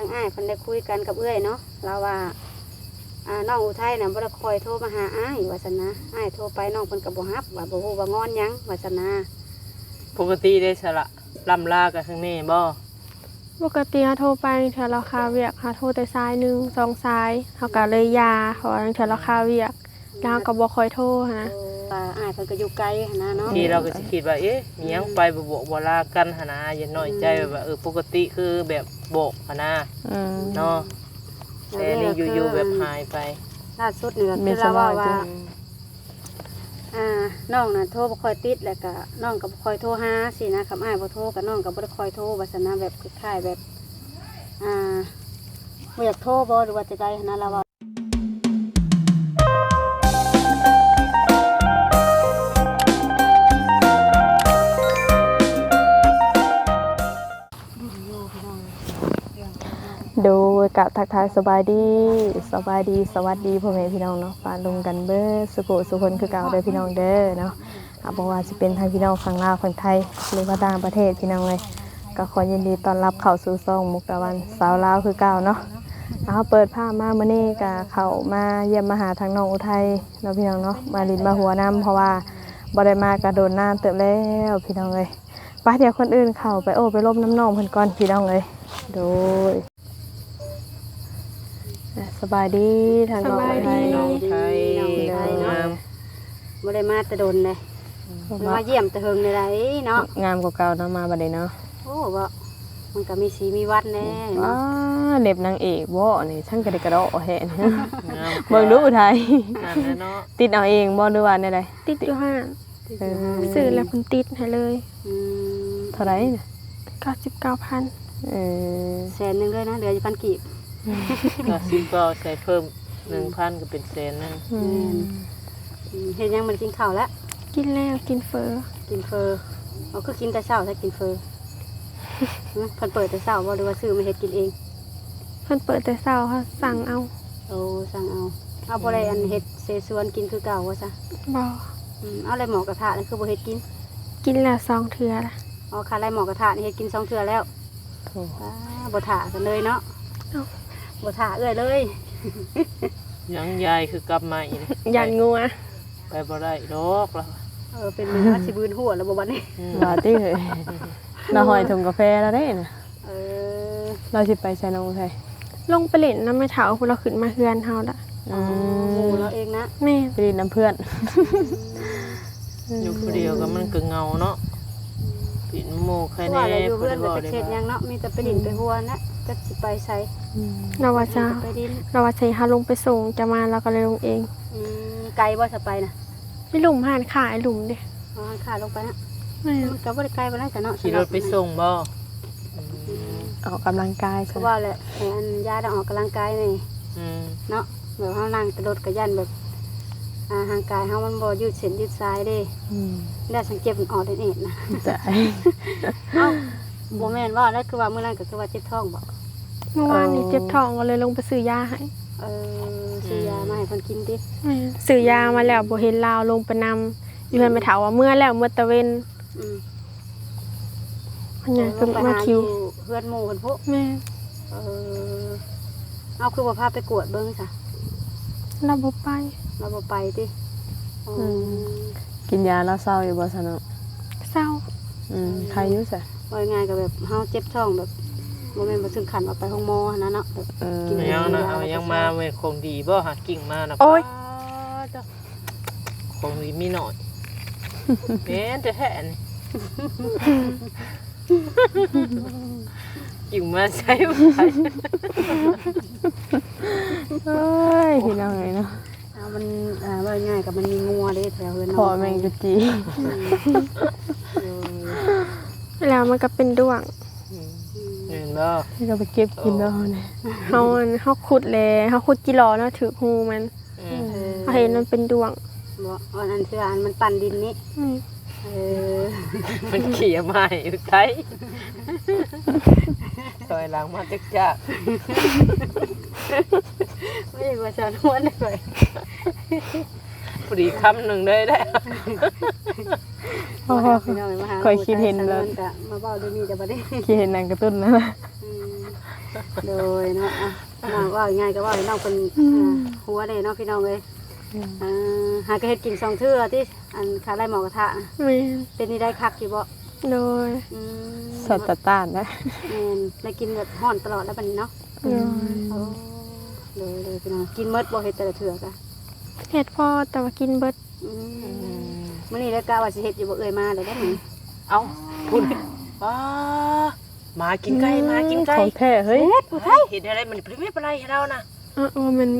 ทางอ้ายเพิ่นได้คุยกันกับเอื้อยเนาะเราว่าน้องอุทัยน่ะบ่ได้คอยโทรมาหาอ้ายว่าซั่นนะอ้ายโทรไปน้องเพิ่นก็บ่รับว่าบ่ฮู้ว่างอนหยังว่าซั่นนะปกติได้สละลำลากันข้างนี้บ่ปกติเขาโทรไปเทื่อราคาเวียกเขาโทรแต่ซ้ายหนึ่งสองซ้ายเขาก็เลยยาเพราะว่าเทื่อราคาเวียกแล้วเขาก็บ่ค่อยโทรนะว่าอ้ายเพิ่นก็อยู่ไกลหั่นนะเนาะที่เราก็สิคิดว่าเอ๊ะมีหยังไปบ่บอกบ่ลากันหั่นนะอย่าน้อยใจว่าปกติคือแบบบอกหั่นนะเนาะแต่นี่อยู่ๆแบบหายไปล่าสุดนี่ก็คือเราว่าน้องน่ะโทรบ่ค่อยติดแล้วก็น้องก็บ่ค่อยโทรหาสินะคำอ้ายบ่โทรก็น้องก็บ่ได้ค่อยโทรว่าซั่นนะแบบคล้ายๆแบบบ่อยากโทรบ่หรือว่าจะได้หั่นนะเราว่าโดยกับทักทายสบายดีสวัสดีพ่อแม่พี่น้องเนาะปาลงกันเบ้อสุคนคือเก่าเด้อพี่น้องเด้อเนาะบอกว่าสิเป็นทางพี่น้องฝั่งลาวฝั่งไทยหรือว่าต่างประเทศพี่น้องเลยก็ขอยินดีต้อนรับเข้าสู่ช่องมุกตะวันสาวลาวคือเก่าเนาะเปิดภาพมามื้อนี้ก็เข้ามาเยี่ยมมาหาทางน้องอุทัยเนาะพี่น้องเนาะมาลินมาหัวน้ำเพราะว่าบ่ได้มากระโดดน้ำเติบแล้วพี่น้องเลยไปเดี๋ยวคนอื่นเข้าไปไปลบน้ำน้องเพิ่นก่อนพี่น้องเลยโดยสบายดีทางน้องไทยน้องไทยงามบ่ได้มาแต่โดนเลยมาเยี่ยมแต่เฮิงในไรเนาะงามกว่าเก่าเนาะมาบัดนี้เนาะโอ้บ่มันก็มีสีมีวัดแน่เล็บนางเอกบ่นี่ช่างกระเดกระโดดแฮะเบิ่งดูอุทัยติดเอาเองบ่หรือว่าได้ติดอยู่ห้างซื้อแล้วเพิ่นติดให้เลยเท่าไหร่น่ะ 99,000100,000เลยนะเหลืออยู่1,000กีบก็สิก็ใส่เพิ่ม 1,000 ก็เป็นแสนนึงเฮ็ดยังมันกินข้าวแล้วกินแล้วกินเฟอเอาคือกินแต่เช้าถ้ากินเฟอเพิ่นเปิดแต่เช้าบ่หรือว่าซื้อมาเฮ็ดกินเองเพิ่นเปิดแต่เช้าค่ะสั่งเอาสั่งเอาบ่ได้อันเฮ็ดเสฉวนกินคือเก่าว่าซะบ่เอาอะไรหมอกระทะนี่คือบ่เฮ็ดกินแล้ว2เทื่อละค่ะอะไรหมอกระทะนี่เฮ็ดกิน2เทื่อแล้วบ่ถ่ากันเลยเนาะบ่ถ่าเอื้อยเลยยังยายคือกลับมาอีกยันงัวไปบ่ได้ดอกแล้วเป็นมือว่าสิบืนหัวแล้วบ่บัดนี้ว่าติเฮ้ยเราหอยถุงกาแฟแล้วได้น่ะเราสิไปใส่น้องไทยลงไปเล่นน้ำแม่เฒ่าพวกเราขึ้นมาเฮือนเฮาละหมู่เราเองนะแม่ไปเล่นน้ำเพื่อนอยู่คนเดียวก็มันก็เงาเนาะปิ่นหมู่ใครแน่อยู่เพื่อนไปเขตยังเนาะมีแต่ไปดินไปหัวนะจะสิไปใส่เราว่าจะหาลงไปส่งจะมาเราก็เลยลงเองไกลบ่จะไปนะไม่หลุมห่านขายหลุมดิขาลงไปนะมันก็บ่ได้ไกลบ่ได้แต่เนาะขี่รถไปส่งบ่ออกกำลังกายเพราะว่าแหละอันยาได้ออกกำลังกายนี่เนาะแบบเฮานั่งกระโดดกระยันแบบห่างกายเฮามันบ่ยืดเส้นยืดสายเด้ได้สังเกตมันออกได้เองนะจ้ะบ่แม่นว่าแล้วคือว่ามื้อนั้นก็คือว่าเจ็บท้องบ่เมื่อวานนี้เจ็บท้องก็เลยลงไปซื้อยาให้ซื้อยามาให้เพิ่นกินดิซื้อยามาแล้วบ่เห็นลาวลงไปนำอยู่เพิ่นไปถามว่าเมื่อแล้วเมื่อตะเวนอันนี้คือมาคิวเพื่อนหมู่เพิ่นพุแม่เอาคือบ่พาไปกวดเบิ่งซะเราบ่ไปติกินยาแล้วเศร้าอยู่บ่ซะเนาะเศร้าใครอยู่ซะว่าง่ายก็แบบเฮาเจ็บท้องแบบบ่แม่นบ่ถึงขั้นว่าไปห้องหมอนะเนาะกินยังนะเอายังมาแม่คงดีบ่หากิ่งมานะโอ๊ยคงมีหน่อยแม่นแท้ๆนี่กิ่งมาใช้บ่ได้เอ้ยพี่น้องเอ้ยเนาะมันว่าง่ายกับมันมีงัวเด้แถวเฮือนพอแมงกะจีแล้วมันก็เป็นด้วงเห็นบ่ที่เราไปเก็บกินแล้วเนี่ยเฮาขุดเลยเฮาขุดจิหลอเนาะถือหูมันเห็นมันเป็นด้วงบ่อันนั้นคืออันมันปั่นดินนี่มันเขี่ยมาอยู่ไทยซอยหลังมาจักไม่ได้ว่าจะนวดเลยพอดีคำหนึ่งได้คอยคิดเห็นแล้วมาเบ้าด้วยนี่แต่บ่ได้คิดเห็นนางกระตุ้นนะ โดยเนาะน้องว่าง่ายก็ว่าให้น้องเป็นหัวเลยเนาะพี่น้องเลยหากระเฮ็ดกินสองเทื่อที่อันขาไล่หมอกระทะ แม่น เป็นนี่ได้คักอยู่บ่ โดย สัตว์ต้านนะ แม่นได้กินแบบฮ้อนตลอดแล้วบัดนี้เนาะ โดย เลยพี่น้องกินเมดบ่เฮ็ดแต่ละเทื่อจ้ะ เฮ็ดพอแต่ว่ากินเบิด มื้อนี้แล้วกะว่าสิเฮ็ดอยู่บ่เอ่ยมาเลยได้มื้อ เอาพุ่นว้ามากินไก่มากินไก่ ของแท้เฮ้ย เห็นอะไรมันไม่เป็นไรให้เรานะ ว่ามัน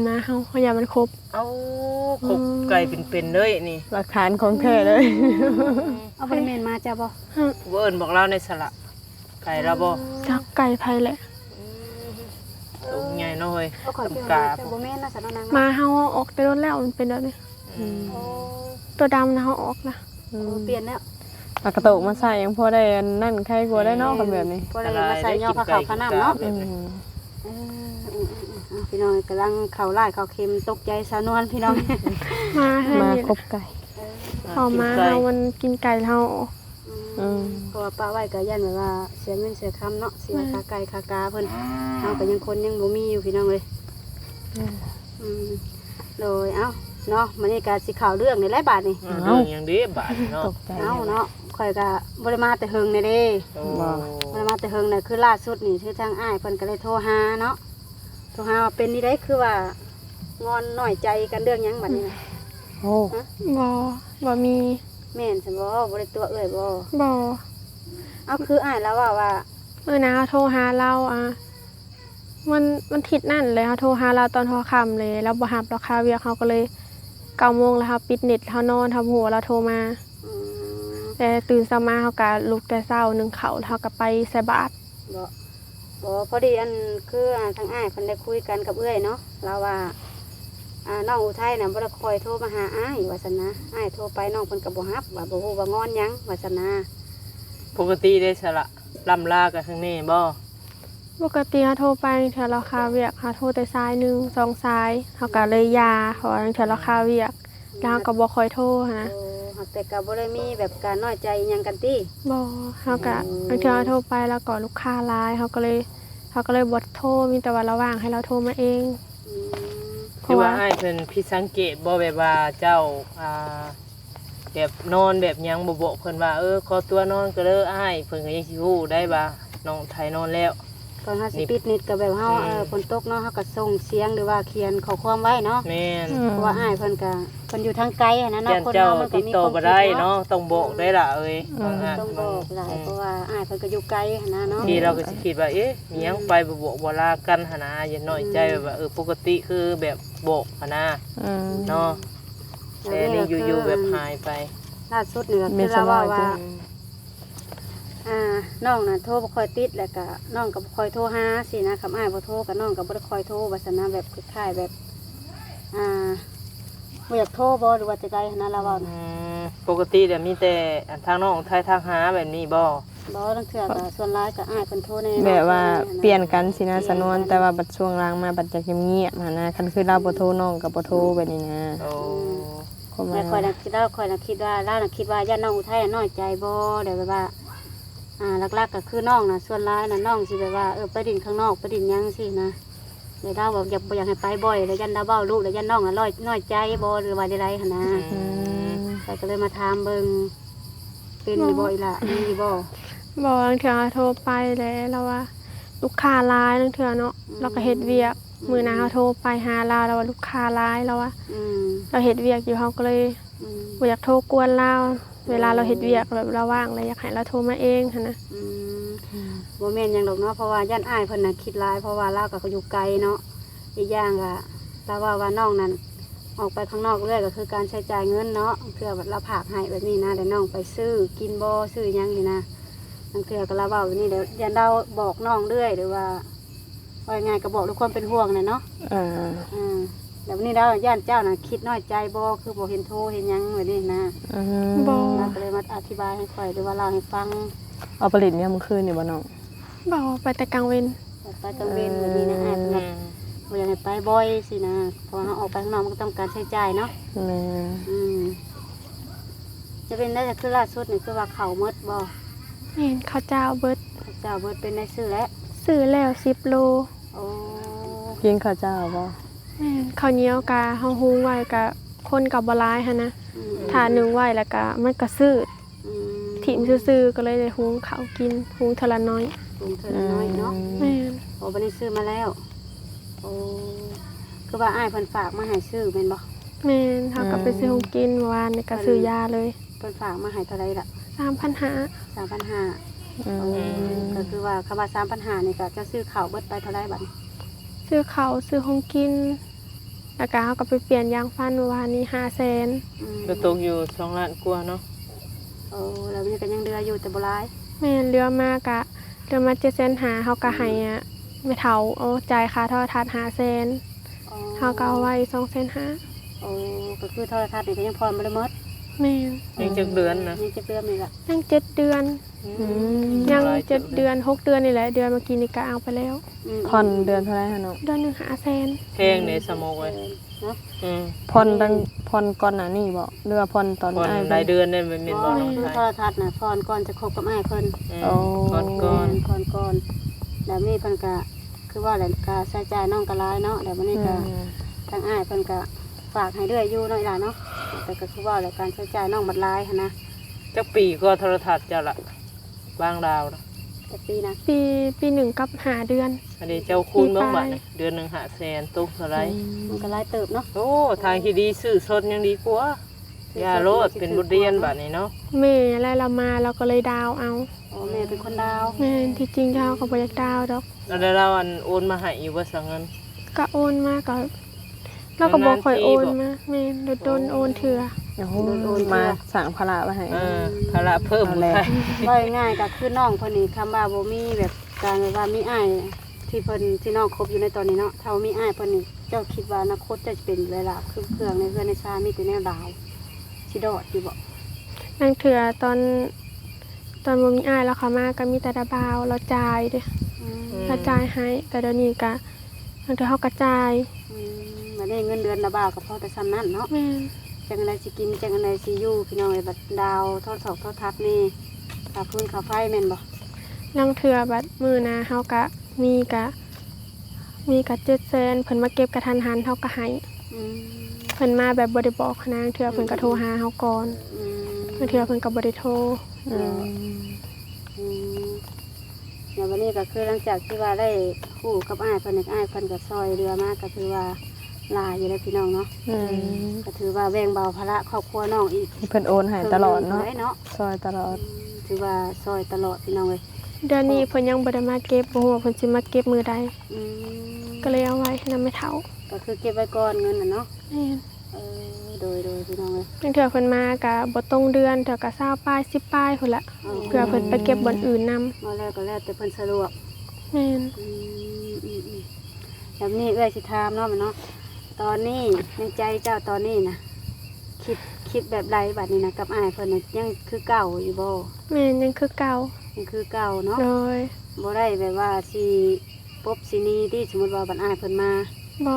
มาเฮาอย่ามันครบ เอาขบไก่เป็นๆเลยนี่ หลักฐานของแท้เลย เอาบ่ได้แม่นมาจ้ะบ่ เวิร์นบอกเราในสละไก่เราบ่ จักไก่ไผแหละ สูงใหญ่น้อย เอาขอเกี่ยว กา จ้ะบ่แม่นนะสะนาง มาเฮาออกแต่รถแล้วมันเป็นแบบนี้ตัวดำนะเฮาออกนะ เปลี่ยนแล้ว ปากกระโตกมาใส่ยังพอได้นั่นใครกลัวได้เนอกกันแบบนี้ บ่ได้มาใส่ยอผ้าขาวผ้าน้ำเนาะพี่น้องกำลังเข้าไล่เข้าเค็มตกใจสาวนวลพี่น้อง มาให้ มา นี่ ครบไก่ พอมาเฮามันกินไก่เฮา เพราะว่าป้าไว้ก็ยันแบบว่าเสียเงินเสียคำเนาะเสียค่าไก่ค่ากาเพิ่นเฮาก็ยังคนยังบ่มีอยู่พี่น้องเลยโดยเอ้าเนาะมื้อนี้ก็สิข่าวเรื่องในหลายบาทนี่ เรื่องอย่างนี้บาทเนาะ ตกใจ เอ้าเนาะข่อยก็บ่ได้มาแต่เฮิงนี่เด้ โอ้ บ่ได้มาแต่เฮิงน่ะคือล่าสุดนี่คือทางอ้ายเพิ่นก็เลยโทรหาเนาะโทรหาว่าเป็นนี่ได้คือว่างอนน้อยใจกันเรื่องหยังบัดนี้ โอ้ บ่มี แม่นซั่นบ่บ่ได้ตัวเอ้ยบ่ บ่ เอาคืออ้ายแล้วว่า นะเฮาโทรหาเรามันทิศนั่นเลยเฮาโทรหาเราตอนหัวค่ำเลยแล้วบ่รับราคาเวียกเฮาก็เลย9 โมงแล้วเฮาปิดเน็ตเฮานอนทำหัวเราโทรมา แต่ตื่นเช้ามาเฮาก็ลุกแต่เช้านึ่งข้าวเฮาก็ไปใส่บาตร บ่พอดีอันคือทางอ้ายเพิ่นได้คุยกันกับเอ้ยเนาะเราว่าน้องอุทัยน่ะบ่ได้คอยโทรมาหาอ้ายว่าซั่นนะอ้ายโทรไปน้องเพิ่นก็บ่รับว่าบ่ฮู้ว่างอนหยังว่าซั่นนะ ปกติได้สละลำลากันข้างนี้บ่ ปกติเฮาโทรไปเทื่อราคาเวียกเฮาโทรแต่สายหนึง2สายเฮาก็เลยยาเพราะว่าเทื่อราคาเวียกแล้วเฮาก็บ่ค่อยโทรหั้นนะ แต่ก็บ่ได้มีแบบการน้อยใจอิหยังกันติ บ่เฮาก็บางเทื่อเฮาโทรไปแล้วก็ลูกค้าหลายเฮาก็เลยบ่โทรมีแต่ว่าระว่างให้เราโทรมาเอง ที่ว่าให้เพิ่นพิสังเกตบ่แบบว่าเจ้าแบบนอนแบบยังบ่บอกเพิ่นว่าขอตัวนอนก็เด้ออ้ายเพิ่นก็ยังสิฮู้ได้ว่าน้องไทยนอนแล้ว ก่อนเฮาสิปิดนิดก็แบบเฮาฝนตกเนาะเฮาก็ส่งเสียงหรือว่าเขียนข้อความไว้เนาะ แม่น เพราะว่าอ้ายเพิ่นก็เพิ่นอยู่ทางไกลอะนะ เจ้า เนาะคน เจ้า เฮามันก็ ติด มี ต่อ ความ บ่ คิด ได้ เนาะ เนาะต้องบอกได้ล่ะบางอัน ต้องบอกหลายเพราะว่าอ้ายเพิ่นก็อยู่ไกลหั้นนะเนาะ ที่เราก็สิคิดว่ามีหยังไปบ่บอกบ่ลากันหั่นนะอย่าน้อยใจว่าปกติคือแบบบอกหั่นนะเนาะแต่นี่อยู่ๆแบบหายไป ล่าสุดนี่ก็คือเราว่าน้องน่ะโทรบ่ค่อยติดแล้วก็น้องก็บ่ค่อยโทรหาสินะคำอ้ายบ่โทรก็น้องก็บ่ได้ค่อยโทรว่าซั่นนะแบบคล้ายๆแบบบ่อยากโทรบ่หรือว่าจะได้หั้นนะเราว่า ปกติแต่มีแต่ทางน้องไทยทางหาแบบนี้บ่ บ่ตั้งเทื่อก็ส่วนหลายก็อ้ายเพิ่นโทรใน แบบว่าเปลี่ยนกันสินะสนวนแต่ว่าบัดช่วงหล่างมาบัดจะเงียบๆหั้นนะคันคือเราบ่โทรน้องก็บ่โทรแบบนี้นะ โอ้ ความห แต่ มาย ค่อยน่ะคิดว่าเราน่ะคิดว่าญาติน้องอุทัยน้อยใจบ่เดี๋ยวแบบว่าหลักๆก็คือน้องน่ะส่วนหลายน่ะน้องสิแบบว่าไปดินข้างนอกไปดินหยังสินะเดี๋ยวเราแบบอยากให้ไปบ่อยแล้วยันดาเบ้าลูกแล้วยันน้องน่ะน้อยใจบ่หรือว่าใดๆหั่นนะแต่ก็เลยมาถามเบิ่งเป็นอยู่บ่อีหล่ะมีอยู่บ่ บ่บางเทื่อโทรไปแล้วเราว่าลูกค้าหลายบางเทื่อเนาะเราก็เฮ็ดเวียกมื้อหน้าเฮาโทรไปหาเราแล้วว่าลูกค้าหลายเราว่าเราเฮ็ดเวียกอยู่เฮาก็เลยบ่อยากโทรกวนเราเวลาเราเฮ็ดเวียกแบบเราว่างเลยอยากให้เราโทรมาเองหั่นนะ บ่แม่นหยังดอกเนาะเพราะว่าย่านอ้ายเพิ่นน่ะคิดหลายเพราะว่าเราก็อยู่ไกลเนาะอีกอย่างก็แต่ว่าน้องนั้นออกไปข้างนอกเรื่อยก็คือการใช้จ่ายเงินเนาะเพื่อแบบเราผากให้แบบนี้นะแต่น้องไปซื้อกินบ่ซื้อหยังนี่นะนั่นคือก็เราเว้าอยู่นี่เดี๋ยวยันเราบอกน้องเรื่อยหรือว่าไงก็บอกด้วยความเป็นห่วงน่ะเนาะแบบนี้แล้วย่านเจ้าน่ะคิดน้อยใจบ่คือบ่เห็นโทรเห็นหยังแบบนี้นะ บ่ เราก็เลยมาอธิบายให้ค่อยหรือว่าเล่าให้ฟัง เอาผลิตเนี่ยเมื่อคืนนี่บ่น้อง บ่ไปแต่กลางเว้น ไปกลางเวรแบบนี้นะอ้ายเพิ่นบ่อยากให้ไปบ่อยสินะเพราะว่าเราออกไปข้างนอกมันก็ต้องการใช้จ่ายเนาะ แม่ จะเป็นได้แต่คือล่าสุดนี่คือว่าเขาหมดบ่ เห็นข้าวเจ้าเบิด เจ้าเบิดเป็นได้ซื้อแล้ว ซื้อแล้ว10 โล โอ้ กินข้าวเจ้าบ่ แม่นข้าวเหนียวกะเฮาหุงไว้กะคนก็บ่หลายหันนะ อืม ถ้านึ่งไว้แล้วก็มันก็ซื้อ อืม ถิ่มซื่อๆก็เลยได้หุงข้าวกินหุงเทอละน้อย ปรุงเธอน้อยเนาะ แม่น โอ้บันนี้ซื้อมาแล้วโอ้คือว่าอ้ายเพิ่นฝากมาให้ซื้อแม่นบ่ แม่นเฮาก็ไปซื้อหุงกินเมื่อวานนี่ก็ซื้อยาเลย เพิ่นฝากมาให้เท่าไรล่ะ 3,500 3,500 อืม ก็คือว่าคำว่า3,500นี่ก็จะซื้อข้าวเบิดไปเท่าไรบัดนี้ ซื้อข้าวซื้อหุงกินแล้วก็เฮาก็ไปเปลี่ยนยางฟันเมื่อวานนี้500,000 อืม ก็ตกอยู่2ล้านกว่าเนาะ โอ้แล้วมันก็ยังเหลืออยู่แต่บ่หลาย แม่นเรือมากะเรือมา7,500,000เฮาก็ให้อะไม่เฒ่าเอาจ่ายค่าโทรทัศน์500,000 อ๋อ เฮาก็เอาไว้2,500,000 โอ้ก็คือโทรทัศน์นี่ก็ยังพอบ่ได้หมด แม่น ยังจักเดือนนะ ยังจะเติมอีกล่ะ ยัง7 เดือน ยัง 7 เดือน 6 เดือนนี่แหละเดือนเมื่อกี้นี่ก็เอาไปแล้ว ผ่อนเดือนเท่าไหร่ฮะน้อง เดือนหนึง500,000 แพงในสมองไว้ เนาะ ผ่อนตั้งผ่อนก่อนหน้านี้บ่หรือว่าผ่อนตอน ก่อน อ้าย รายเดือนเนี่ยมันเป็นบ่ บ่ น้อง คือ ไท โท ย รทัศน์น่ะพรก่อนจะคบกับอ้ายเพิ่น ก่อนก่อน ก่อนแล้วนี่เพิ่นก็คือว่าแหละก็ใช้จ่ายน้องก็หลายเนาะแล้ววันนี้ก็ทางอ้ายเพิ่นก็ฝากให้เรื่อยอยู่เนาะอีหล่ะเนาะแต่ก็คือว่าแหละการใช้จ่ายน้องบัดหลายหันนะ จักปีก็โทรทัศน์เจ้าละบางดาวนะ แต่ปีนะ ปีหนึ่งกับ5 เดือน อันนี้เจ้าคูณเบิ่งบัดนี่เดือนหนึง500,000ตกเท่าไหร่ มันก็หลายเติบเนาะ โอ้ทางที่ดีซื้อสดยังดีกว่าอย่าโลดเป็นบทเรียนบัดนี้เนาะ แม่ไล่เรามาเราก็เลยดาวเอา โอ้แม่เป็นคนดาว แม่ที่จริงเฮาก็บ่อยากดาวดอก แล้วเราอันโอนมาให้อยู่ว่าสังเงิน ก็โอนมาก็เราก็บ่ค่อยโอน นานๆทีบ่ มาแม่โดนโอนเถื่อ โอ้โหมาสั่งภาระไว้ให้ ภาระเพิ่ม เอา เล แล้ ยว ว่าง่ายๆก็คือน้องเพิ่นนี่คำว่าบ่มีแบบการแบบว่ามีอ้ายที่เพิ่นที่น้องคบอยู่ในตอนนี้เนาะถ้าว่ามีอ้ายเพิ่นนี่เจ้าคิดว่าอนาคตจะเป็นเวลาคือเครื่องในเรือนในชามีแต่แนวดาวสิดอดอยู่บ่ นั่งเถื่อตอนบ่มีอ้ายแล้วเขามาก็มีแต่ดาบาวเราจ่ายเด้ อืม เราจ่ายให้แต่เดี๋ยวนี้ก็นั่งเถื่อเฮาก็จ่าย บัดนี้เงินเดือนละบาทก็พอแต่ซ้ำนั้นเนาะ แม่น จังอะไรสิกินจังอะไรสิอยู่พี่น้องไอ้บัดดาวทอดศอกทอดทับนี่ค่าพื้นค่าไฟแม่นบ่ นั่งเถื่อบัดมื้อหน้าเฮาก็มีก็700,000เพิ่นมาเก็บกระทันหันเฮาก็ให้ อืม เพิ่นมาแบบบ่ได้บอกนางเถื่อเพิ่นก็โทรหาเฮาก่อน อืม บางเถื่อเพิ่นก็บ่ได้โทร อืม อืมเดี๋ยววันนี้ก็คือหลังจากที่ว่าได้คู่กับอ้ายเพิ่นนี่อ้ายเพิ่นก็ซอยเรือมากก็ถือว่าหลายอยู่แล้วพี่น้องเนาะ อืม ก็ถือว่าแบ่งเบาภาระครอบครัวน้องอีก เพิ่นโอนให้ตลอดเนาะ พิ่เนาะ ซอยตลอด ถือว่าซอยตลอดพี่น้องเลย เดือนนี้เพิ่นยังบ่ได้มาเก็บบ่ฮู้ว่าเพิ่นสิมาเก็บมื้อใด อืม ก็เลยเอาไว้ให้นำไม่เฒ่า ก็คือเก็บไว้ก่อนเงินน่ะเนาะ แม่น เออโดยพี่น้องเลย บางเถื่อเพิ่นมาก็บ่ตรงเดือนเถื่อก็20ปลาย10ปลายพุ่นละเพื่อเพิ่นไปเก็บบ่อนอื่นนำ มาแล้วก็แล้วแต่เพิ่นสะดวก แม่น แบบนี้เอ้ยสิถามเนาะมันเนาะตอนนี้ในใจเจ้าตอนนี้นะคิดแบบไรบัดนี้นะกับอ้ายเพิ่นน่ะยังคือเก่าอยู่บ่ แม่นยังคือเก่า ยังคือเก่าเนาะ โดย บ่ได้แบบว่าสิปบสิหนีที่สมมุติว่าบัดอ้ายเพิ่นมา บ่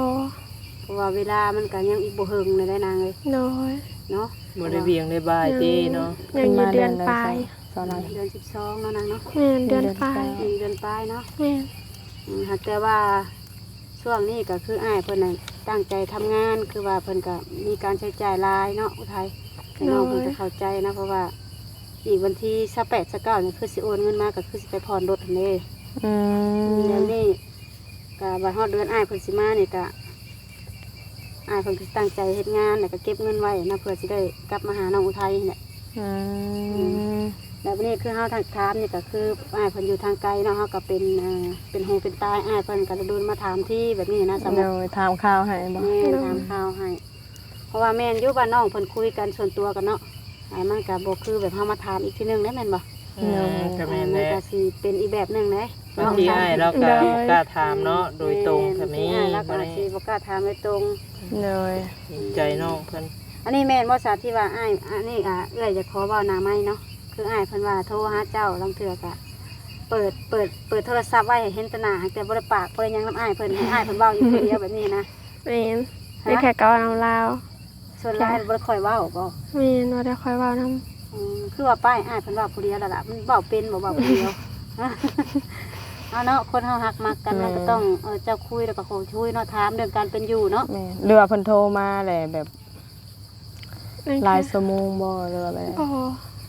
เพราะว่าเวลามันก็ยังอีกบ่เฮิงเลยได้นางเลย โดย เนาะ บ่ได้เบียงได้บายติเนาะ ยังอยู่เดือนปลาย ซอยอะไร เดือน12เนาะนางเนาะ แม่นเดือนปลาย เดือนปลายเนาะ แม่น หากแต่ว่าช่วงนี้ก็คืออ้ายเพิ่นน่ะตั้งใจทำงานคือว่าเพิ่นก็มีการใช้จ่ายหลายเนาะอุทัยแต่น้องเพิ่นจะเข้าใจนะเพราะว่าอีกวันที่28 29นี่คือสิโอนเงินมาก็คือสิไปผ่อนรถหั่นเด้ อืม เดือนนี้ก็บัดฮอดเดือนอ้ายเพิ่นสิมานี่ก็อ้ายเพิ่นก็ตั้งใจเฮ็ดงานแล้วก็เก็บเงินไว้นะเพื่อสิได้กลับมาหาน้องอุทัยนี่แหละ อืม แล้ววันนี้คือเฮาทางถามนี่ก็คืออ้ายเพิ่นอยู่ทางไกลเนาะเฮาก็เป็นหูเป็นตายอ้ายเพิ่นก็โดนมาถามที่แบบนี้นะสำห เดี๋ รั ย บ วถามข่าวให้บ่ แม่ถามข่าวให้ เพราะว่าแม่นอยู่บ้านน้องเพิ่นคุยกันส่วนตัวกันเนาะไอ้มันก็บ่คือแบบเฮามาถามอีกทีนึงได้แม่นบ่ ก็แม่น มัน แหละ ก็สิเป็นอีกแบบหนึงเด้ บางทีอ้ายเราก็กล้าถามเนาะโดยตรงก็มี แล้วก็ บ่ได้ สิบ่กล้าถามโดยตรง เลย เห็นใจน้องเพิ่น อันนี้แม่นบ่ทราบที่ว่าอ้ายอันนี้เอื้อยจะขอเว้าหน้าไม้เนาะคืออ้ายเพิ่นว่าโทรหาเจ้าลางเทื่อก็เปิดโทรศัพท์ไว้ให้เห็นแตหน้าแต่บ่ได้ปากบ่ได้หยังนำอ้ายเพิ่นให้อ้ายเพิ่นเว้าอยู่คนเดียวแบบนี้นะ แม่นได้แค่เก่าเอาลาว ส่วนหลายบ่ได้ค่อยเว้าบ่ แม่นบ่ได้ค่อยเว้านำ คือว่าป้ายอ้ายเพิ่นเว้าผู้เดียวแล้วล่ะมันเว้าเป็นบ่เว้าผู้เดียว เอาเนาะคนเฮาฮักมักกันมันก็ต้องเจ้าคุยแล้วก็ขอช่วยเนาะถามเรื่องการเป็นอยู่เนาะ แม่เรือว่าเพิ่นโทรมาแหละแบบหลายชั่วโมงบ่หรือว่าแบบ อ๋อ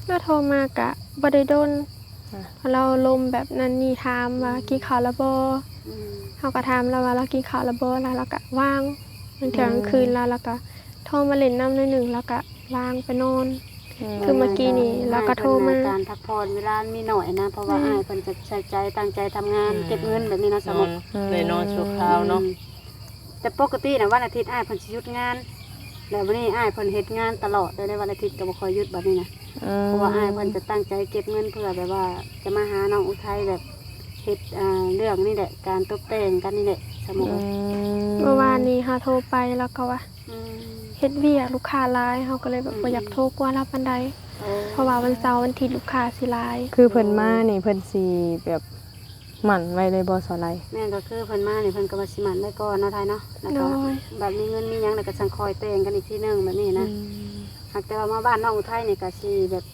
แล้วโทรมากะบ่ได้โดน อ่ะ เราลมแบบนั้นนี่ถามว่ากินข้าวแล้วบ่ อืม เฮาก็ถามแล้วว่าเรากินข้าวแล้วบ่แล้วเราก็ว่างมันกลางคืนแล้วเราก็โทรมาเล่นน้ำหน่อยหนึงแล้วก็วางไปนอน คือเมื่อกี้นี่เราก็โทรมา การพักผ่อนเวลามีหน่อยนะเพราะว่าอ้ายเพิ่นจะใช้ใจตั้งใจทำงานเก็บเงินแบบนี้เนาะส น ม อ มุ น ติ ได้นอนชั่วคราวเนาะ แต่ปกตินะวันอาทิตย์อ้ายเพิ่นสิหยุดงานแล้ววันนี้อ้ายเพิ่นเฮ็ดงานตลอดเลยในวันอาทิตย์ก็บ่ค่อยหยุดแบบนี้นะเพราะว่าอ้ายเพิ่นจะตั้งใจเก็บเงินเพื่อแบบว่าจะมาหาน้องอุทัยแบบเฮ็ดเรื่องนี่แหละการตกแต่งกันนี่แหละสมมุติ เมื่อวานนี้เฮาโทรไปแล้วก็ว่า อืม เฮ็ดเวียกลูกค้าหลายเฮาก็เลยแบบบ่อยากโทรกวนเราปานใด โอ้ เพราะว่าวันเสาร์วันอาทิตย์ลูกค้าสิหลาย คือเพิ่นมานี่เพิ่นสิแบบหมั่นไว้เลยบ่สอนไร แม่นก็คือเพิ่นมานี่เพิ่นก็ว่าสิมันไว้ก่อนเนาะไทยเนาะแล้ว โด ก็ ย แบบมีเงินมีหยังแล้วก็สังคอยแต่งกันอีกทีหนึงแบบนี้นะ หากแต่ว่ามาบ้านน้องอุทัยนี่ก็สิแบบ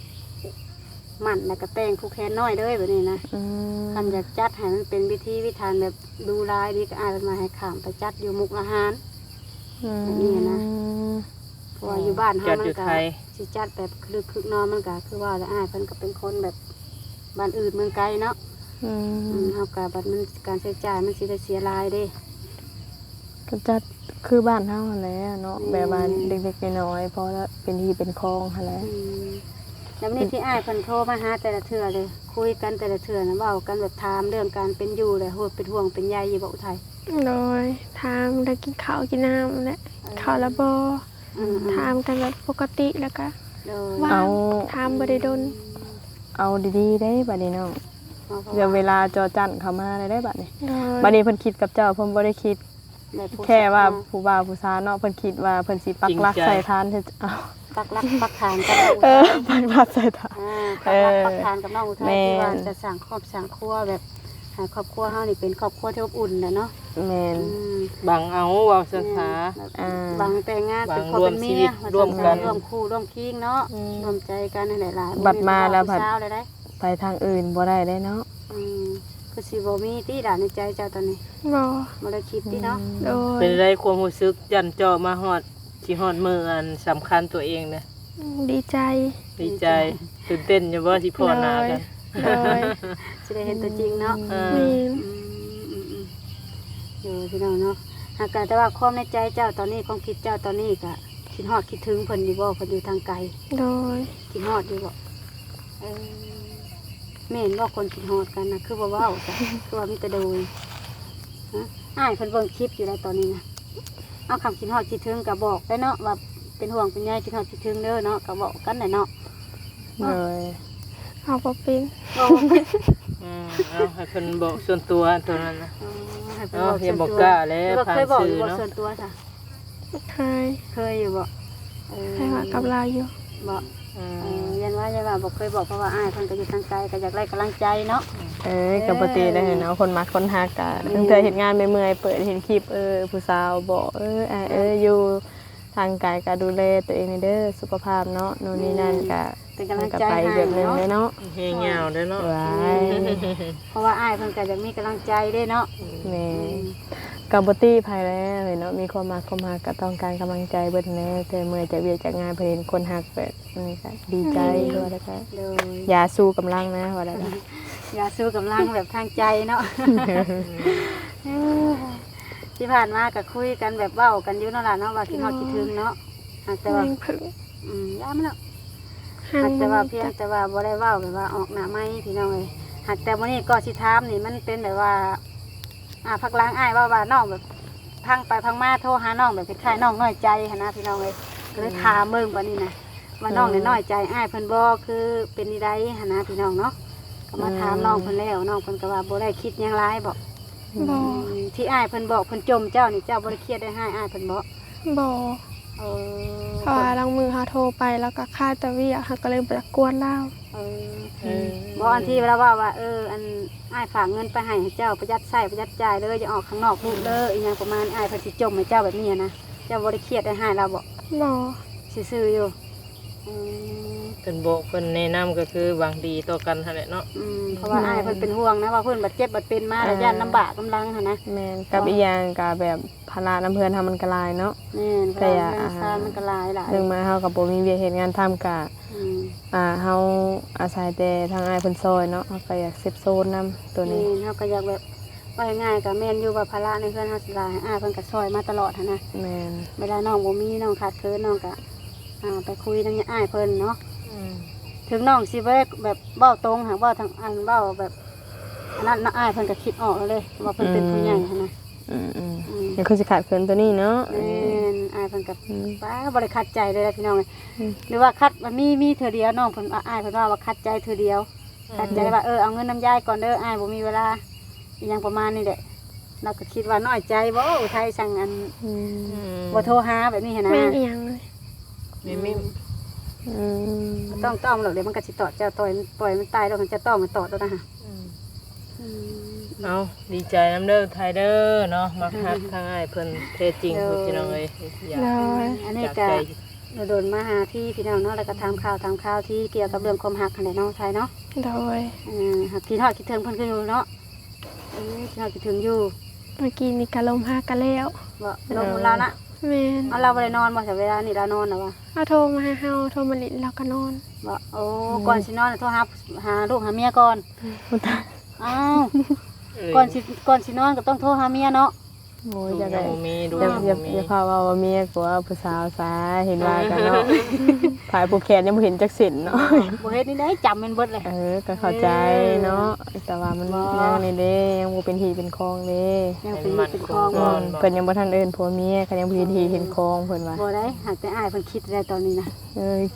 หมั่นแล้วก็แต่งคู่แขนน้อยเลยแบบนี้นะ อืม คันอยากจัดให้มันเป็นวิธีวิธานแบบดูรายดีก็อายมันมาให้ข้ามไปจัดอยู่มุกอาหาร แบบนี้นะ เพราะว่าอยู่บ้าน จั เฮา ด มั อน ยู่ ก็ ไทย สิจัดแบบคึกนอนมันก็คือว่าแล้วอายเพิ่นก็เป็นคนแบบบ้านอื่นเมืองไกลเนาะ อื อื ม มเฮาก็บัดมันการใช้จ่ายมันสิได้เสียรายเด้ ก็จัดคือบ้านเฮาหั่นแหละเนาะแบบว่าเด็กๆน้อยๆพอแล้วเป็นที่เป็นคลองหั่นแหละ อืมแล้วนี่ที่อ้ายเพิ่นโทรมาหาแต่ละเทื่อเลย คุยกันแต่ละเทื่อนะเว้ากันแบบถามเรื่องการเป็นอยู่เลยโหดเป็นห่วงเป็นใยอยู่บ่อุทัย โดยถามได้กินข้าวกินน้ำแหละข้าวแล้วบ่ อืม ถามกันแบบปกติแล้วก็ โดย ว่า เอา ถามบ่ได้โดน เอาดีๆได้บัดนี้น้อง เพราะ เดี๋ยวเวลาจอจันเข้ามาได้บัดนี้ โดย บัดนี้เพิ่นคิดกับเจ้าเพิ่นบ่ได้คิด ได้พูด แค่ว่าผู้บ่าวผู้สาวเนาะเพิ่นคิดว่าเพิ่นสิปักหลักใส่ทานเฮ็ดเอา ปักหลักปักฐานกับน้องอุ เอ ทั อย ปักหลักใส่ทาน ปักหลักปักฐานกับน้องอุทัย แม่ ที่ว่าจะสั่งครอบสั่งครัวแบบให้ครอบครัวเฮานี่เป็นครอบครัวที่อบอุ่นนะเนาะ แม่น อืม บังเอาเว้าสถา อ่า บางแต่งงานเป็นพ่อ ร่ว เป็ ม น ชี เมี วิ ย ตร่วมกัน ร่วมคู่ร่วมคิงเนาะร่วมใจกันในหลายๆ บัดมาแล้วบัด เช้าเลยได้ ไปทางอื่นบ่ได้ได้เนาะ อืมคือสิบ่มีที่ด่านในใจเจ้าตอนนี้ บ่ บ่ได้คิดที่เนาะ โดย เป็นไรความรู้สึกยันเจาะมาฮอดสิฮอดมื้ออันสำคัญตัวเองนะ ดีใจ ดีใจตื่นเต้นอยู่บ่สิพ่อหน้ากัน โดย สิได้เห็นตัวจริงเนาะ เออ มี อยู่พี่น้องเนาะหากแต่ว่าความในใจเจ้าตอนนี้ความคิดเจ้าตอนนี้ก็คิดฮอดคิดถึงเพิ่นอยู่บ่เพิ่นอยู่ทางไกล โดย คิดฮอดอยู่บ่เออแม่นบ่คนคิดฮอดกันนะคือบ่เว้าจ้ะคือว่ามีแต่โดยฮะอ้ายเพิ่นเบิ่งคลิปอยู่แล้วตอนนี้นะเอาคำคิดฮอดคิดถึงก็บอกได้เนาะว่าเป็นห่วงเป็นใยคิดฮอดคิดถึงเด้อเนาะก็บอกกันได้เนาะ เลย เอาบ่เป็น โอ้ เอาให้เพิ่นบอกส่วนตัวตัวนั้นนะ ให้เพิ่น เอา บอก อย่า ส่วน บอก ตัว กล้าแล้ว หรือว่า ผ่าน เคยบอกอ สื่ ยู่ อ บ่ เนาะ ส่วนตัวจ้ะ เคย เคยอยู่บ่เออ เคยว่ากับลาอยู่ บ่ อื เอ ม อยันว่าบอกเคยบอกเพราะว่าอ้ายเพิ่นก็อยู่ทางไกลก็อยากได้กำลังใจเนาะ กับปกติได้เห็นเนาะคนมักคนฮักกะตั้งแต่เห็นงานเมื่อยๆเปิดเห็นคลิปผู้สาวบอกอยู่ทางกายก็ดูแลตัวเองเด้อสุขภาพเนาะนู่นนี่นั่นก็ เป็นกำลัง ก็ ใจ ไป ให้ แบบนึงเลย เนาะ เนาะ เฮียาวเด้อเนาะ ว้าย เพราะว่าอ้ายเพิ่นก็อยากมีกำลังใจเด้เนาะ แม่กับปกติภายแล้วเนาะมีความมักความฮักก็ต้องการกำลังใจเบิดแน่แต่เมื่อยจากเวียกจากงานเพิ่นเห็นคนฮักแบบนี้ก็ดีใจด้วยแล้วก็ โดย อย่าสู้กำลังนะว่าได้ อย่าสู้กำลังแบบทางใจเนาะที่ผ่านมาก็คุยกันแบบเว้ากันอยู่เนาะล่ะเนาะว่าคิดฮอดคิดถึงเนาะหากแต่ว่า แมงผึ่ง ย่ามันแล้ว ห่า หาง กแต่ว่า มัน เพียงแต่ว่าบ่ได้เว้าแบบว่าออกหน้าไม้พี่น้องเอ้ยหากแต่มื้อนี้ก็สิถามนี่มันเป็นแบบว่าพักหล้างอ้ายว่าน้องแบบพังไปพังมาโทรหาน้องแบบคล้ายๆน้องน้อยใจหั่นนะพี่น้องเอ้ยก็เลยถามเบิ่งบัดนี้นะว่าน้องเนี่ยน้อยใจอ้ายเพิ่นบ่คือเป็นนิไดหั่นนะพี่น้องเนาะก็มาถามน้องเพิ่นแล้วน้องเพิ่นก็ว่าบ่ได้คิดหยังร้ายบอก บ่ ที่อ้ายเพิ่นบอกเพิ่นจมเจ้านี่เจ้าบ่ได้เครียดได้ให้อ้ายเพิ่นบอก บ่ เอ เพราะว่าลางมือเขาโทรไปแล้วก็ค่าตะเวียเขาก็เลยบ่ได้กวนเล่า เอบ่อันที่เราว่าอันอ้ายฝากเงินไปให้เจ้าประหยัดใช้ประหยัดจ่ายเลยอย่าออกข้างนอกลูกเด้ออีหยังประมาณอ้ายเพิ่นสิจมให้เจ้าแบบนี้นะเจ้าบ่ได้เครียดได้ให้เราบ่ บ่ ซื่อๆอยู่ อืม เพิ่นบอกเพิ่นแนะนำก็คือหวังดีต่อกันหั่นแหละเนาะ เพราะว่าอ้ายเพิ่นเป็นห่วงนะว่าเพิ่นบาดเจ็บบาดเป็นมาแล้วย่านลำบากกำลังหั่นนะ แม่นกับอีกอย่างก็แบบภาระน้ำเพิ่นทำมันก็หลายเนาะ แม่น แต่ แต่ อย่า เรื่องซานมันก็หลายหลาย หนึงมาเฮาก็บ่มีเวียกเฮ็ดงานทำก็ อืม เฮาอาศัยแต่ทางอ้ายเพิ่นซอยเนาะเฮาก็อยากเซฟโซนนํตัว นี่ นี้ เฮาก็อยากแบบว่าง่ายๆก็แม่นอยู่ว่าภาระในเพื่อนเฮาสิหลายอ้ายเพิ่นก็ซอยมาตลอดหันนะ แม่น เวลาน้องบ่มีน้องขาดเคินน้องก็ไปคุยทางอ้ายเพิ่นเนาะ อืม ถึงน้องสิบ่ได้แบบเว้าตรงหากเว้าทางอันเว้าแบบอันนั้นอ้ายเพิ่นก็คิดออกแล้วเลยว่าเพิ่นเป็นผู้ใหญ่หันนะ อืม อืม เดี๋ยวคือสิขาดเคินตัวนี้เนาะ แม่นอ้ายเพิ่นก็ อืม ป้าบ่ได้ขัดใจเลยนะพี่น้องเอ้ย อืม หรือว่าคัดมันมีเทื่อเดียวน้องเพิ่นอ้ายเพิ่นว่าคัดใจเทื่อเดียวคัดใจว่าเอาเงินน้ำยายก่อนเด้ออ้ายบ่มีเวลาอหยังประมาณนี้แหละเราก็คิดว่าน้อยใจบ่อุทัยสั่งอัน อืม บ่โทรหาแบบนี้เห็นนะ แม่นอีหยังเลย มี อืม ต้องต้อมหรอกเดี๋ยวมันก็สิตอดเจ้าต่อยมันปล่อยมันตายแล้วมันจะต้อมมันตอดแล้วนะฮะ เอาดีใจน้ำเด้อไทยเด้อเนาะมาฮักทางอ้ายเพิ่นแท้จริงเพิ่นพี่น้องเอ้ยอยาก เลย อันนี้ จาก ก็ ใจ เราโดนมาหาที่พี่น้องเนาะแล้วก็ทำข่าวที่เกี่ยวกับเรื่องความหักในน้องไทยเนาะ โดย หักคิดฮอดคิดถึงเพิ่นขึ้นอยู่เนาะคิดฮอดคิดถึงอยู่ เมื่อกี้นี่ก็ลมหากันแล้ว บ่ลงเราละ แม่น เอาเราบ่ได้นอนบ่แต่เวลานี่เรานอนน่ะวะ เอาโทรมาหาเฮาโทรมาลินแล้วก็นอน บ่โอ้ก่อนสินอนโทรหาลูกหาเมียก่อนอ้าวก่อนสินอนก็ต้องโทรหาเมียเนาะ โอ้ย ดู อยากได้ บ่มีดู อย่า บ่ อย่า มี อย่าพาว่าเมียกว่าผู้สาวสาเห็นว่ากันเนาะฝ่ายผู้แขนยังบ่เห็นจักสินเนาะ บ่เฮ็ดนี่ได้จำมันเบิดเลย ก็เข้าใจเนาะแต่ว่ามันยังนี่เด้ยังบ่เป็นทีเป็นคองเด้ ยัง เป็ เป็น น มัน เป็น ค คอง ง บ่ ก่อน เพิ่นยังบ่ทันเอิ้นผัวเมียก็ยังบ่เห็นทีเห็นคองเพิ่นว่า บ่ได้หากแต่อ้ายเพิ่นคิดได้ตอนนี้นะ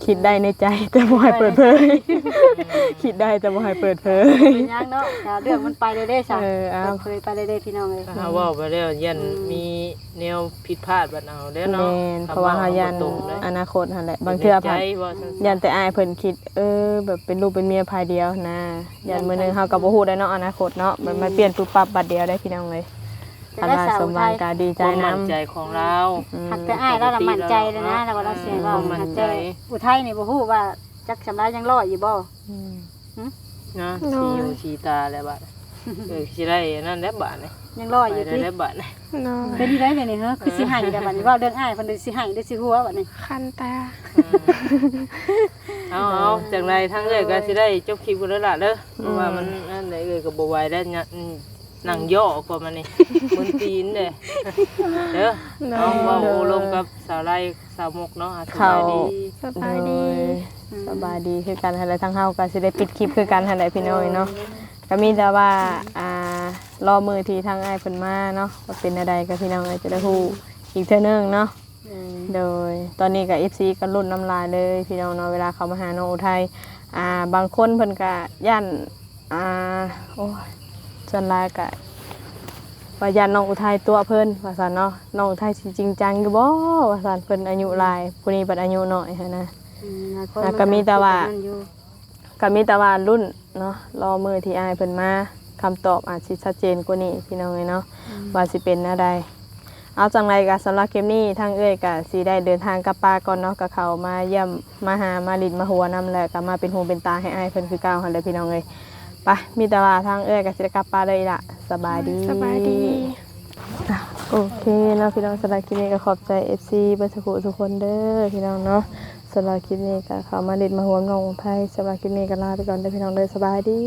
คิดได้ในใจแต่บ่ให้เปิดเผยคิดได้แต่บ่ให้เปิดเผย เป็นยังเนาะเรื่องมันไปเลยได้ซะ เอา เคยไปเลยได้พี่น้องเลย ถ้าเว้าไปแล้วยันมีแนวผิดพลาดบัดเอาเด้อ แม่ เนาะ นเพราะว่าเฮายัน ตรงเลย อนาคตหั่นแหละบางเทื่อ ใจ ผ่าน ว่าซั่น ยันแต่อายเพิ่นคิดแบบเป็นลูกเป็นเมียภายเดียวนะยันมื้อหนึงเฮาก็บ่ฮู้ได้เนาะอนาคตเนาะมันเปลี่ยนปุ๊บปั๊บบัดเดียวได้พี่น้องเลย จะ ทำ ได้ งาน สาว สมห ไท วัง ย ก็ดีใจ ความ นํ มั่นใจของเรา หักแต่อ้ายแล้วละมั่นใจเลยนะแล้วก็เราเสียว่าหักแต่อุทัยนี่บ่ฮู้ว่าจักสำไรยังรออยู่บ่ นะสีหูสีตาแล้วบัดสิได้นั่นแหละบัดนี่ ยังรอ ไป อยู่ ได้ ติ แล้วบัดนี่ โดย เป็นที่ได้เดี๋ยวนี้เฮ้อคือสิให้แต่บัดนี้ว่าเรื่องอ้ายเพิ่นสิให้ได้สิหัวบัดนี้ คันตา เอาจังไรทั้งเอ้ยก็สิได้จบคลิปกันแล้วล่ะเด้อเพราะว่ามันนั่นได้เอ้ยก็บ่ไหวแล้วเนี่ยนั่งย่อกว่ามันนี่มึนตีนเด้เด้อเอาเว้าลงกับสาวไร่สาวมกเนาะสบายดี สบายดี สบายดีคือกันหั่นแหละทั้งเฮาก็สิได้ปิดคลิปคือกันหั่นแหละพี่น้อยเนาะก็มีแต่ว่ารอมือที่ทางอ้ายเพิ่นมาเนาะว่าเป็นอะไรก็พี่น้องเอ้ยจะได้ฮู้อีกเทื่อนึงเนาะ โดยตอนนี้กับ FC ก็รุ่นน้ำลายเลยพี่น้องเนาะเวลาเขามาหาน้องอุทัยบางคนเพิ่นก็ย่านโอ้ยส่วนหลายก็ว่าย่านน้องอุทัยตัวเพิ่นว่าซั่นเนาะน้องอุทัยสิจริงจังอยู่บ่ว่าซั่นเพิ่นอายุหลายผู้นี้บัดอายุน้อยหันนะ ก็มีแต่ว่า ก็มีแต่ว่ารุ่นเนาะรอมือที่อ้ายเพิ่นมาคำตอบอาจสิชัดเจนกว่านี้พี่น้องเอ้ยเนาะว่าสิเป็นแนวใด เอาจังไรก็สำหรับเกมนี้ทางเอ้ยก็สิได้เดินทางกลับป่าก่อนเนาะกับเขามาเยี่ยมมาหามาลินมาหัวนำแล้วก็มาเป็นหูเป็นตาให้อ้ายเพิ่นคือเก่าหั่นเลยพี่น้องเอ้ยไปมีแต่ว่าทางเอ้ยก็สิได้กลับป่าเลยล่ะสบายดี สบายดี โอเคเนาะพี่น้องสำหรับคลิปนี้ก็ขอบใจ FC เบิ่ทุกคนเด้อพี่น้องเนาะสำหรับคลิปนี้ก็เข้ามาลินมาหัวน้องไผสำหรับคลิปนี้ก็ลาไปก่อนเด้อพี่น้องเด้อสบายดี